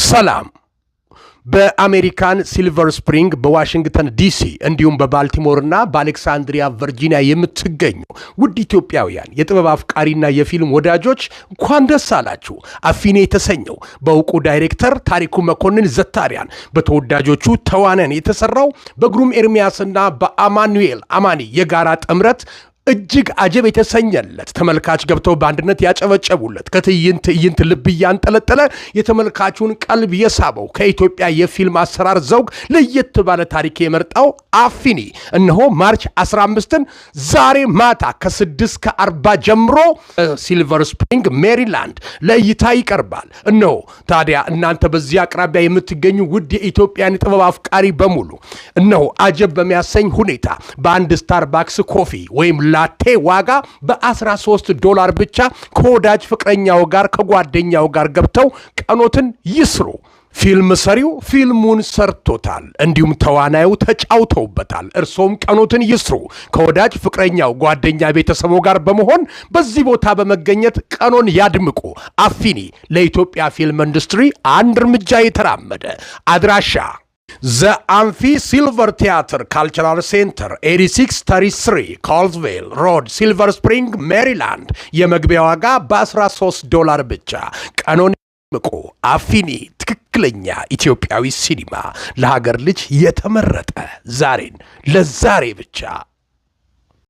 ሰላም በአሜሪካን ሲልቨር ስፕሪንግ በዋሽንግተን ዲሲ እንዲሁም በባልቲሞርና በአሌክሳንድሪያ ቨርጂኒያ የምትገኙ ውድ ኢትዮጵያውያን የጥበብ አፍቃሪና የፊልም ወዳጆች እንኳን ደስ አላችሁ። አፊኔ የተሰኘው በእውቁ ዳይሬክተር ታሪኩ መኮንን ዘታሪያን በተወዳጆቹ ተዋናያን የተሰራው በግሩም ኤርሚያስና በአማኑኤል አማኒ የጋራ ጥምረት እጅግ አጀብ የተሰኘለት ተመልካች ገብተው በአንድነት ያጨበጨቡለት ከትዕይንት ልብ ያንጠለጠለ የተመልካቹን ቀልብ የሳበው ከኢትዮጵያ የፊልም አሰራር ዘውግ ለየት ባለ ታሪክ የመርጣው አፊኒ እነሆ ማርች 15ን ዛሬ ማታ ከ6:40 ጀምሮ ሲልቨር ስፕሪንግ ሜሪላንድ ለእይታ ይቀርባል። እነሆ ታዲያ እናንተ በዚህ አቅራቢያ የምትገኙ ውድ የኢትዮጵያን ጥበብ አፍቃሪ በሙሉ እነሆ አጀብ በሚያሰኝ ሁኔታ በአንድ ስታርባክስ ኮፊ ወይም ላቴ ዋጋ $13 ብቻ ከወዳጅ ፍቅረኛው ጋር ከጓደኛው ጋር ገብተው ቀኖትን ይስሩ። ፊልም ሰሪው ፊልሙን ሰርቶታል፣ እንዲሁም ተዋናዩ ተጫውተውበታል። እርሶም ቀኖትን ይስሩ። ከወዳጅ ፍቅረኛው ጓደኛ ቤተሰቡ ጋር በመሆን በዚህ ቦታ በመገኘት ቀኖን ያድምቁ። አፊኒ ለኢትዮጵያ ፊልም ኢንዱስትሪ አንድ እርምጃ የተራመደ አድራሻ The Amphi Silver Theater Cultural Center 8633 Colesville Road Silver Spring Maryland የመግቢያ ዋጋ $13 ብቻ። ቀኖን ምቁ። አፊኒ ትክክለኛ ኢትዮጵያዊ ሲኒማ ለሀገር ልጅ የተመረጠ ዛሬን ለዛሬ ብቻ